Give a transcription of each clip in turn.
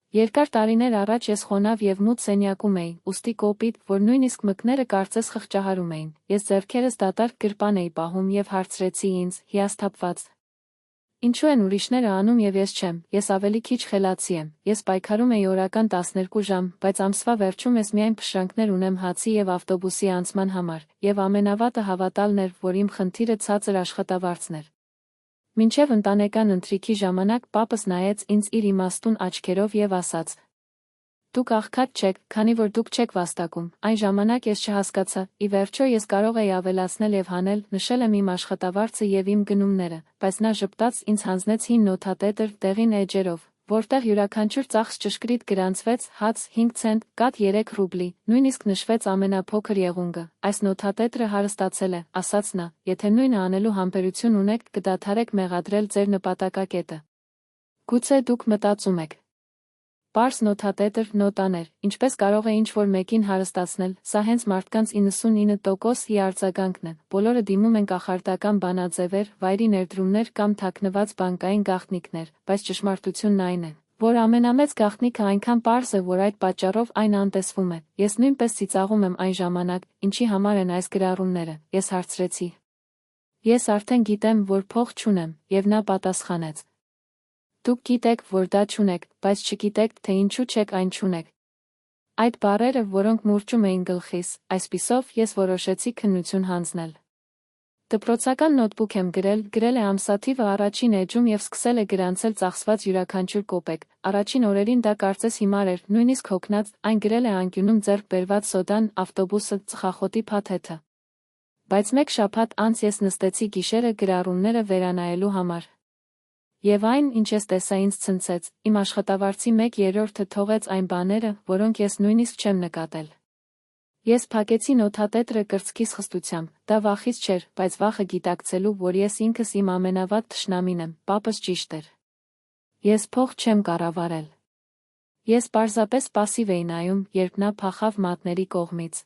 Երկար տարիներ առաջ ես խոնավ և մութ սենյակում էի, ուստի կոպիտ, որ նույնիսկ մկները կարծես խղճահարում էին, ես ձեռքերս դատարկ գրպան էի պահում և հարցրեցի ինձ, հիասթափված. Ինչու են ուրիշները անում և ես չեմ, ես ավելի քիչ խելացի եմ, ես պայքարում էի օրական 12 ժամ, բայց ամսվա վերջում ես միայն փշրանքներ ունեմ հացի և ավտոբուսի անցման համար, և ամենավատը հավատալն էր, որ իմ խնդիրը ցածր աշխատավարձն էր։ Մինչև ընտանեկան ընթրիքի ժամանակ պապս նայեց ինձ իր իմաստուն աչքերով և ասաց. Դուք աղքատ չեք, քանի որ դուք չեք վաստակում, այն ժամանակ ես չհասկացա, ի վերջո ես կարող էի ավելացնել և հանել, նշել եմ իմ աշխատավարձը և իմ գնումները, բայց նա ժպտաց ինձ հանձնեց հին նոթատետր, դեղին էջերով, որտեղ յուրաքանչյուր ծախս ճշգրիտ գրանցվեց, հաց 5 ցենտ, կաթ 3 ռուբլի, նույնիսկ նշվեց ամենափոքր եղունգը, այս նոթատետրը հարստացել է, ասաց նա, եթե նույնը անելու համբերություն ունեք, կդադարեք մեղադրել ձեր նպատակակետը։ Գուցե դուք մտածում եք. Պարզ նոթատետր, նոտաներ, ինչպես կարող է ինչ-որ մեկին հարստացնել, սա հենց մարդկանց 99%-ի արձագանքն է, բոլորը դիմում են կախարդական բանաձևեր, վայրի ներդրումներ կամ թաքնված բանկային գաղտնիքներ, բայց ճշմարտությունն այն է, որ ամենամեծ գաղտնիքը այնքան պարզ է, որ այդ պատճառով այն անտեսվում է։ Ես նույնպես ծիծաղում եմ այն ժամանակ, ինչի համար են այս գրառումները, ես հարցրեցի. Ես արդեն գիտեմ, որ փող չունեմ, եւ նա պատասխանեց. Դուք գիտեք, որ դա չունեք, բայց չգիտեք, թե ինչու չեք այն չունեք։ Այդ բառերը, որոնք մուրճում էին գլխիս, այսպիսով ես որոշեցի քննություն հանձնել։ Դպրոցական նոթբուք եմ գրել է ամսաթիվը առաջին էջում և սկսել է գրանցել ծախսված յուրաքանչյուր կոպեկ, առաջին օրերին դա կարծես հիմար էր, նույնիսկ հոգնած, այն գրել է անկյունում ձեռք բերված սոդան, ավտոբուսը, ծխախոտի փաթեթը։ Բայց մեկ շաբաթ անց ես նստեցի գիշերը գրառումները վերանայելու համար։ Եվ այն, ինչ ես տեսա ինձ ցնցեց, իմ աշխատավարձի 1/3-ը թողեց այն բաները, որոնք ես նույնիսկ չեմ նկատել։ Ես փակեցի նոթատետրը կրծքիս խստությամբ, դա վախից չէր, բայց վախը գիտակցելու, որ ես ինքս իմ ամենավատ թշնամին եմ, պապս ճիշտ էր։ Ես փող չեմ կառավարել։ Ես պարզապես պասիվ էի նայում, երբ նա փախավ մատների կողմից։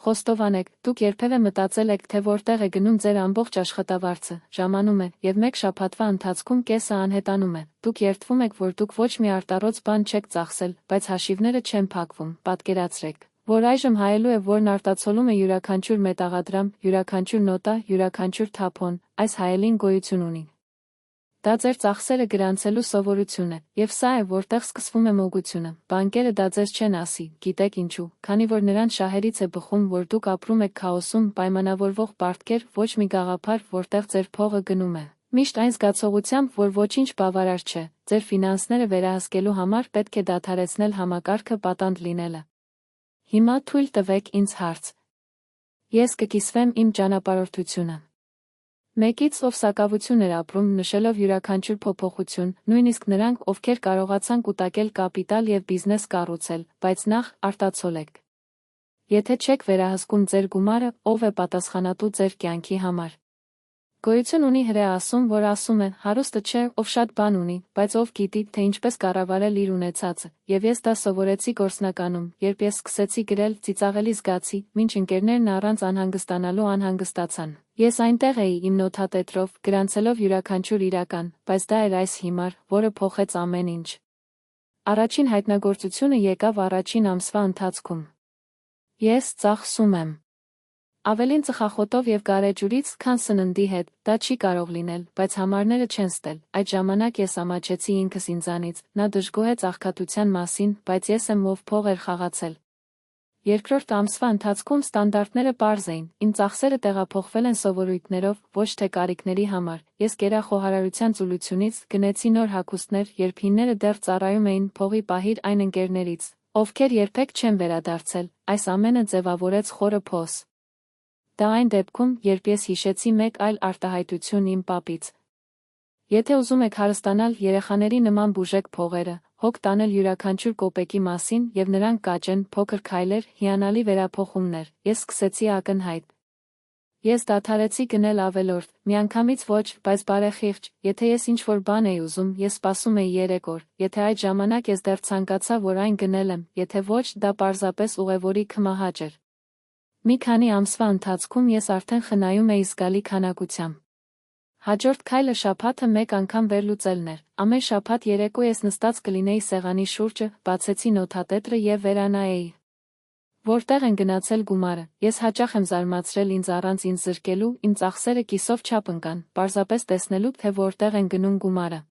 Խոստովանեք, դուք երբևէ մտածել եք, թե որտեղ է գնում ձեր ամբողջ աշխատավարձը, ժամանում է, և մեկ շաբաթվա ընթացքում կեսը անհետանում է, դուք երդվում եք, որ դուք ոչ մի արտառոց բան չեք ծախսել, բայց հաշիվները չեն փակվում, պատկերացրեք, որ այժմ հայելու է, որն արտացոլում է յուրաքանչյուր մետաղադրամ, յուրաքանչյուր նոտա, յուրաքանչյուր թափոն, այս հայելին գոյություն ունի։ Դա ձեր ծախսերը գրանցելու սովորություն է, և սա է, որտեղ սկսվում է մոգությունը, բանկերը դա ձեզ չեն ասի, գիտեք ինչու, քանի որ նրանց շահերից է բխում, որ դուք ապրում եք քաոսում, պայմանավորվող պարտքեր, ոչ մի գաղափար, որտեղ ձեր փողը գնում է։ Միշտ այն զգացողությամբ, որ ոչինչ բավարար չէ, ձեր ֆինանսները վերահսկելու համար պետք է դադարեցնել համակարգը պատանդ լինելը։ Հիմա թույլ տվեք ինձ հարց։ Ես կկիսվեմ իմ ճանապարհորդությունը։ Մեկից, ով սակավություն էր ապրում, նշելով յուրաքանչյուր փոփոխություն, նույնիսկ նրանք, ովքեր կարողացան կուտակել կապիտալ և բիզնես կառուցել, բայց նախ, արտացոլեք։ Եթե չեք վերահսկում ձեր գումարը, ով է պատասխանատու ձեր կյանքի համար։ Գոյություն ունի հրեասում, որ ասում է, հարուստը չէ, ով շատ բան ունի, բայց ով գիտի, թե ինչպես կառավարել իր ունեցածը, և ես դա սովորեցի գործնականում, երբ ես սկսեցի գրել, ծիծաղելի զգացի, մինչ ընկերներն առանց անհանգստանալու անհանգստացան։ Ես այնտեղ էի իմ նոթատետրով, գրանցելով յուրաքանչյուր իրական, բայց դա էր այս հիմար, որը փոխեց ամեն ինչ։ Առաջին հայտնագործությունը եկավ առաջին ամսվա ընթացքում։ Ես ծախսում եմ։ Ավելին ծխախոտով և գարեջուրից, քան սննդի հետ, դա չի կարող լինել, բայց համարները չեն ստել, այդ ժամանակ ես ամաչեցի ինքս ինձանից, նա դժգոհեց աղքատության մասին, բայց ես եմ ով փող էր խաղացել։ Երկրորդ ամսվա ընթացքում ստանդարտները պարզ էին, իմ ծախսերը տեղափոխվել են սովորույթներով, ոչ թե կարիքների համար, ես կերա խոհարարության ծուլությունից, գնեցի նոր հագուստներ, երբ հինները դեռ ծառայում էին, փողի պահիր այն ընկերներից, ովքեր երբեք չեն վերադարձել, այս ամենը ձևավորեց խորը փոս։ Դա այն դեպքում, երբ ես հիշեցի մեկ այլ արտահայտություն իմ պապից։ Եթե ուզում եք հարստանալ, երեխաների նման բուժեք փողերը, հոգ տանել յուրաքանչյուր կոպեկի մասին, և նրանք կաճեն, փոքր քայլեր, հիանալի վերափոխումներ, ես սկսեցի ակնհայտ։ Ես դադարեցի գնել ավելորդ, միանգամից ոչ, բայց բարեխիղճ, եթե ես ինչ-որ բան էի ուզում, ես սպասում էի 3 օր, եթե այդ ժամանակ ես դեռ ցանկացա, որ այն գնելեմ, եթե ոչ, դա պարզապես ուղևորի քմահաճ էր։ Մի քանի ամսվա ընթացքում ես արդեն խնայում էի զգալի քանակությամբ։ Հաջորդ քայլը շաբաթը մեկ անգամ վերլուծելն էր։ Ամեն շաբաթ երեկո ես նստած կլինեի սեղանի շուրջը, բացեցի նոթատետրը եւ վերանայեի, որտեղ են գնացել գումարը։ Ես հաճախ եմ զարմացրել ինձ առանց ինձ զրկելու, իմ ծախսերը կիսով չափ ընկան, պարզապես տեսնելու, թե որտեղ են գնում գումարը։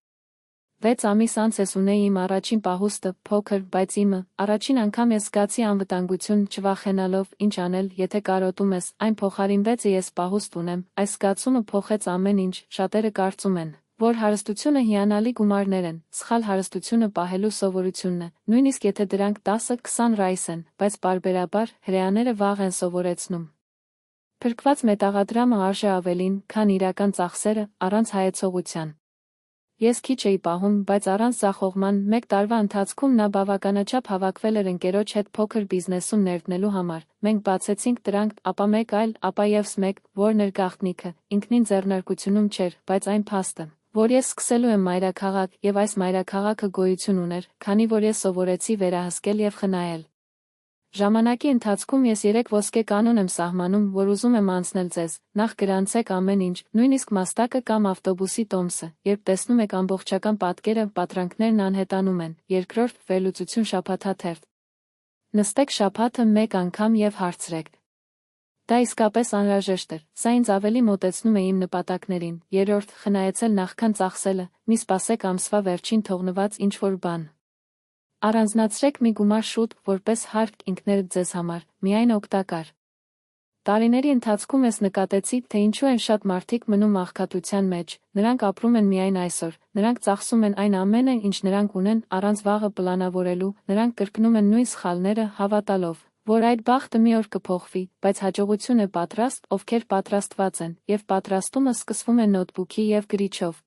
6 ամիս անց ես ունեի իմ առաջին պահուստը, փոքր, բայց իմը, առաջին անգամ ես զգացի անվտանգություն, չվախենալով, ինչ անել, եթե կարոտում ես, այն փոխարինվեց ես պահուստ ունեմ, այս զգացումը փոխեց ամեն ինչ, շատերը կարծում են, որ հարստությունը հիանալի գումարներ են, սխալ հարստությունը պահելու սովորությունն է, նույնիսկ եթե դրանք 10-20 ռայս են, բայց պարբերաբար, հրեաները վաղ են սովորեցնում։ Փրկված մետաղադրամը արժե ավելին, քան իրական ծախսերը, առանց հայեցողության։ Ես քիչ էի պահում, բայց առանց ձախողման, 1 տարվա ընթացքում նա բավականաչափ հավաքվել էր ընկերոջ հետ փոքր բիզնեսում ներդնելու համար։ Մենք բացեցինք դրանք, ապա մեկ այլ, ապա ևս մեկ, որն էր գաղտնիքը, ինքնին ձեռնարկությունում չէր, բայց այն փաստը, որ ես սկսելու եմ մայրաքաղաք, եւ այս մայրաքաղաքը գոյություն ուներ, քանի որ ես սովորեցի վերահսկել եւ խնայել։ Ժամանակի ընթացքում ես 3 ոսկե կանոն եմ սահմանում, որ ուզում եմ անցնել ձեզ, նախ գրանցեք ամեն ինչ, նույնիսկ մաստակը կամ ավտոբուսի տոմսը, երբ տեսնում եք ամբողջական պատկերը, պատրանքներն անհետանում են, երկրորդ, վերլուծություն շաբաթաթերթ։ Նստեք շաբաթը մեկ անգամ եւ հարցրեք։ Դա իսկապես անհրաժեշտ էր, սա ինձ ավելի մոտեցնում է իմ նպատակներին, երրորդ, խնայեցել նախքան ծախսելը, մի սպասեք ամսվա վերջին թողնված ինչ-որ բան։ Առանձնացրեք մի գումար շուտ, որպես հարկ ինքներդ ձեզ համար, միայն օգտակար։ Տարիների ընթացքում ես նկատեցի, թե ինչու են շատ մարդիկ մնում աղքատության մեջ, նրանք ապրում են միայն այսօր, նրանք ծախսում են այն ամենը, ինչ նրանք ունեն, առանց վաղը պլանավորելու, նրանք կրկնում են նույն սխալները, հավատալով, որ այդ բախտը մի օր կփոխվի, բայց հաջողություն է պատրաստ, ովքեր պատրաստված են, եւ պատրաստումը սկսվում է նոթբուքի եւ գրիչով։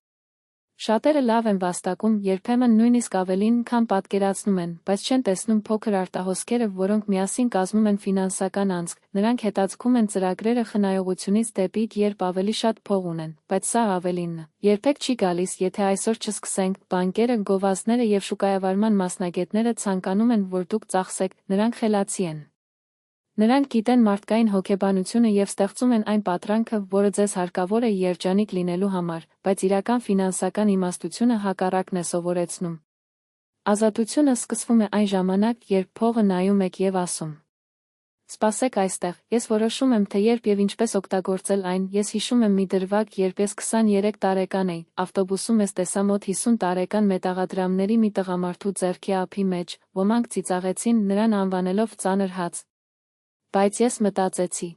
Շատերը լավ են վաստակում, երբեմն նույնիսկ ավելին, քան պատկերացնում են, բայց չեն տեսնում փոքր արտահոսքերը, որոնք միասին կազմում են ֆինանսական անցք, նրանք հետաձգում են ծրագրերը խնայողությունից դեպի, երբ ավելի շատ փող ունեն, բայց սա ավելինն երբեք չի գալիս, եթե այսօր չսկսենք, բանկերը, գովազդները եւ շուկայավարման մասնագետները ցանկանում են, որ դուք ծախսեք, նրանք խելացի են։ Նրանք գիտեն մարդկային հոգեբանությունը եւ ստեղծում են այն պատրանքը, որը ձեզ հարկավոր է երջանիկ լինելու համար, բայց իրական ֆինանսական իմաստությունը հակառակն է սովորեցնում։ Ազատությունը սկսվում է այն ժամանակ, երբ փողը նայում եք եւ ասում. Սպասեք այստեղ, ես որոշում եմ, թե երբ եւ ինչպես օգտագործել այն, ես հիշում եմ մի դրվագ, երբ ես 23 տարեկան էի, ավտոբուսում ես տեսա մոտ 50 տարեկան մետաղադրամների մի տղամարդու ձեռքի ափի մեջ, ոմանք ծիծաղեցին, նրան անվանելով ծանր հաց։ Բայց ես մտածեցի.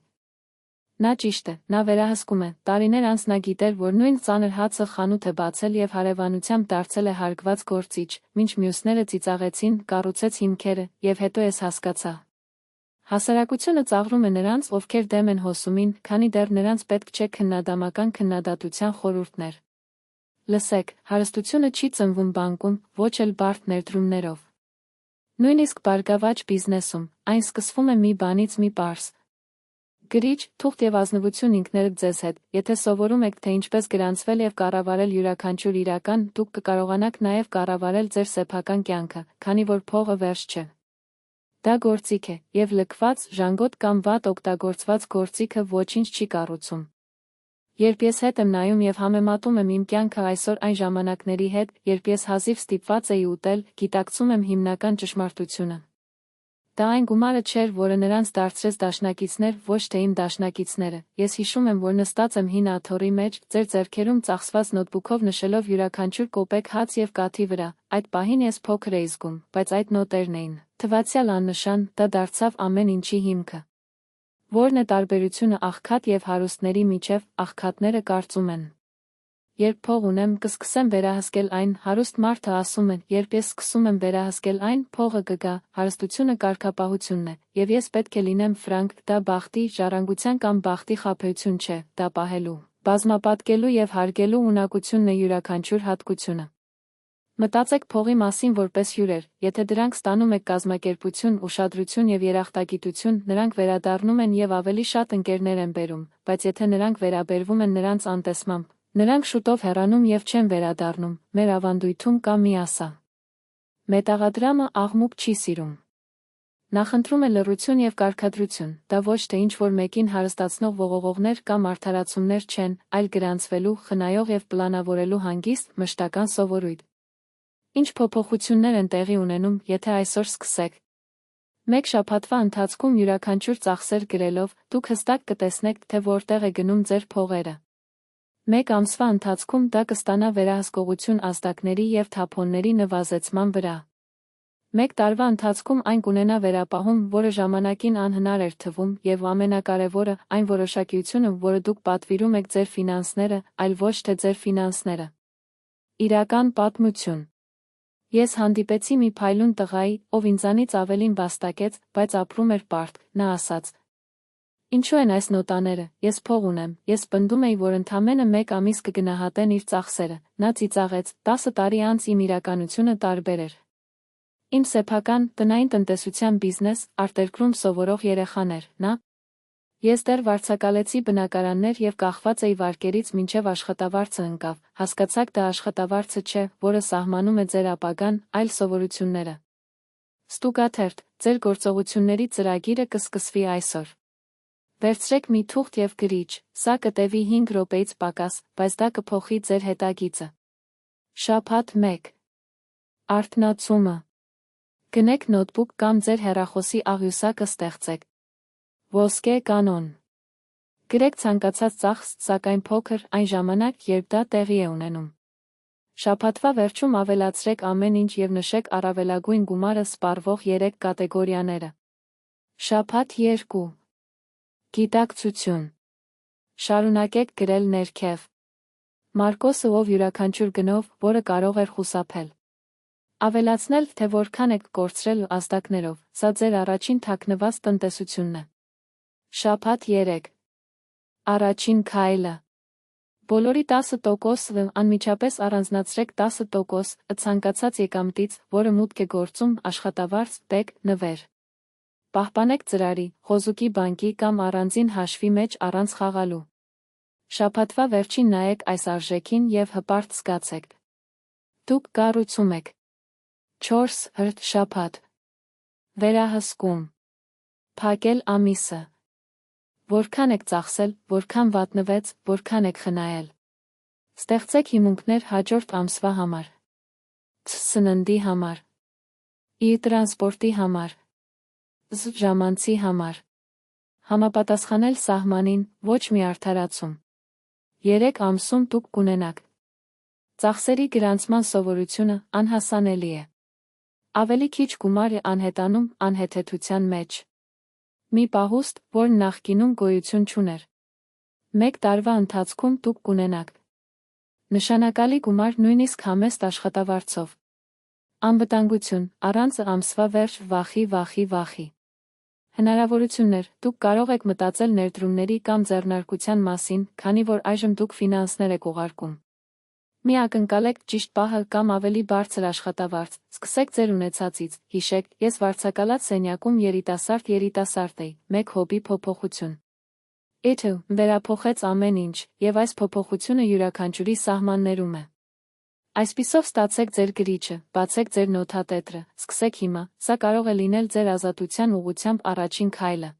նա ճիշտ է, նա վերահսկում է, տարիներ անց նա գիտեր, որ նույն ծանր հացը խանութ է բացել եւ հարևանությամբ դարձել է հարգված գործիչ, մինչ մյուսները ծիծաղեցին, կառուցեց հիմքերը, եւ հետո ես հասկացա. հասարակությունը ծաղրում է նրանց, ովքեր դեմ են հոսումին, քանի դեռ նրանց պետք չէ քննադամական քննադատության խորհուրդներ։ Լսեք, հարստությունը չի ծնվում բանկում, ոչ էլ բարդ ներդրումներով։ Նույնիսկ բարգավաճ բիզնեսում, այն սկսվում է մի բանից մի պարզ։ Գրիչ, թուղթ եւ ազնվություն ինքներդ ձեզ հետ, եթե սովորում եք, թե ինչպես գրանցվել եւ կառավարել յուրաքանչյուր իրական, դուք կկարողանաք նաեւ կառավարել ձեր սեփական կյանքը, քանի որ փողը վերջ չէ։ Դա գործիք է, եւ լքված, ժանգոտ կամ վատ օգտագործված գործիքը ոչինչ չի կառուցում։ Երբ ես հետ եմ նայում եւ համեմատում եմ իմ կյանքը այսօր այն ժամանակների հետ, երբ ես հազիվ ստիպված էի ուտել, գիտակցում եմ հիմնական ճշմարտությունը։ Դա այն գումարը չէր, որը նրանց դարձրեց դաշնակիցներ, ոչ թե իմ դաշնակիցները։ Ես հիշում եմ, որ նստած եմ հին աթոռի մեջ, ձեր ձեռքերում ծախսված նոթբուքով նշելով յուրաքանչյուր կոպեկ հաց եւ կաթի վրա։ Այդ պահին ես փոքր էի զգում, բայց այդ նոտերն էին, թվացյալ աննշան, դա դարձավ ամեն ինչի հիմքը։ Որն է տարբերությունը աղքատ եւ հարուստների միջև, աղքատները կարծում են. երբ փող ունեմ, կսկսեմ վերահսկել այն, հարուստ մարդը ասում է, երբ ես սկսում եմ վերահսկել այն, փողը կգա, հարստությունը կարգապահությունն է, եւ ես պետք է լինեմ ֆրանկ, դա բախտի, ժառանգության կամ բախտի խաբեություն չէ, դա պահելու, բազմապատկելու եւ հարգելու ունակությունն է յուրաքանչյուր հատկությունը։ Մտածեք փողի մասին որպես հյուրեր, եթե դրանք ստանում եք կազմակերպություն, ուշադրություն եւ երախտագիտություն, նրանք վերադառնում են եւ ավելի շատ ընկերներ են բերում, բայց եթե նրանք վերաբերվում են նրանց անտեսմամբ, նրանք շուտով հեռանում եւ չեն վերադառնում, մեր ավանդույթում կա մի ասա. մետաղադրամը աղմուկ չի սիրում։ Նախընտրում է լռություն և կարգադրություն, դա ոչ թե ինչ-որ մեկին հարստացնող ողողողներ կամ արդարացումներ չեն, այլ գրանցվելու, խնայող և պլանավորելու հանգիստ, մշտական սովորույթ։ Ինչ փոփոխություններ են տեղի ունենում, եթե այսօր սկսեք։ Մեկ շաբաթվա ընթացքում յուրաքանչյուր ծախսեր գրելով, դուք հստակ կտեսնեք, թե որտեղ է գնում ձեր փողերը։ Մեկ ամսվա ընթացքում դա կստանա վերահսկողություն ազդակների և թափոնների նվազեցման վրա։ Մեկ տարվա ընթացքում այն կունենա վերապահում, որը ժամանակին անհնար էր թվում, և ամենակարևորը, այն որոշակիությունը, որը դուք պատվիրում եք ձեր ֆինանսները, այլ ոչ թե ձեր ֆինանսները։ Իրական պատմություն։ Ես հանդիպեցի մի փայլուն տղայի, ով ինձանից ավելին վաստակեց, բայց ապրում էր պարտք, նա ասաց. Ինչու են այս նոտաները, ես փող ունեմ, ես պնդում էի, որ ընդամենը մեկ ամիս կգնահատեն իր ծախսերը, նա ծիծաղեց, 10 տարի անց իմ իրականությունը տարբեր էր։ Իմ սեփական, տնային տնտեսության բիզնես, արտերկրում սովորող երեխան էր, նա։ Ես դեռ վարձակալեցի բնակարաններ և կախված էի վարկերից մինչև աշխատավարձը ընկավ, հասկացաք դա աշխատավարձը չէ, որը սահմանում է ձեր ապագան, այլ սովորությունները։ Ստուգաթերթ, ձեր գործողությունների ծրագիրը կսկսվի այսօր։ Վերցրեք մի թուղթ և գրիչ, սա կտևի 5 րոպեից պակաս, բայց դա կփոխի ձեր հետագիծը։ Շաբաթ 1. Արթնացումը։ Գնեք նոթբուք կամ ձեր հեռախոսի աղյուսակը ստեղծեք։ Ոսկե կանոն։ Գրեք ցանկացած ծախս, սակայն փոքր, այն ժամանակ, երբ դա տեղի է ունենում։ Շաբաթվա վերջում ավելացրեք ամեն ինչ և նշեք առավելագույն գումարը սպառվող 3 կատեգորիաները։ Շաբաթ 2. Գիտակցություն։ Շարունակեք գրել ներքև։ Մարկոսը, ով յուրաքանչյուր գնով, որը կարող էր խուսափել։ Ավելացնել, թե որքան եք կորցրել ազդակներով, սա ձեր առաջին թաքնված տնտեսությունն է։ Շաբաթ 3. Առաջին քայլը։ Բոլորի 10%-ը անմիջապես առանձնացրեք 10% ցանկացած եկամտից, որը մուտք է գործում, աշխատավարձ, տեք, նվեր։ Պահպանեք ծրարի, խոզուկի բանկի կամ առանձին հաշվի մեջ առանց խաղալու։ Շաբաթվա վերջին նայեք այս արժեքին և հպարտ զգացեք։ Դուք կառույցում եք։ 4 հրթ շաբաթ։ Վերահսկում։ Փակել ամիսը։ Որքան եք ծախսել, որքան վատնվեց, որքան եք խնայել։ Ստեղծեք հիմունքներ հաջորդ ամսվա համար։ Սննդի համար։ Տրանսպորտի համար։ Ժամանցի համար։ Համապատասխանել սահմանին, ոչ մի արդարացում։ 3 ամսում դուք կունենաք։ Ծախսերի գրանցման սովորությունը անհասանելի է։ Ավելի քիչ գումար է անհետանում անհեթեթության մեջ։ Մի պահուստ, որն նախկինում գոյություն չուներ։ Մեկ տարվա ընթացքում դուք կունենաք նշանակալի գումար նույնիսկ համեստ աշխատավարձով։ Անվտանգություն, առանց ամսվա վերջ վախի։ Հնարավորություններ, դուք կարող եք մտածել ներդրումների կամ ձեռնարկության մասին, քանի որ այժմ դուք ֆինանսներ եք ուղարկում։ Մի ակնկալեք ճիշտ պահը կամ ավելի բարձր աշխատավարձ, սկսեք ձեր ունեցածից, հիշեք, ես վարձակալած սենյակում երիտասարդ էի, մեկ հոբի փոփոխություն։ Էթը վերափոխեց ամեն ինչ, և այս փոփոխությունը յուրաքանչյուրի սահմաններում է։ Այսպիսով ստացեք ձեր գրիչը, բացեք ձեր նոթատետրը, սկսեք հիմա, սա կարող է լինել ձեր ազատության ուղղությամբ առաջին քայլը։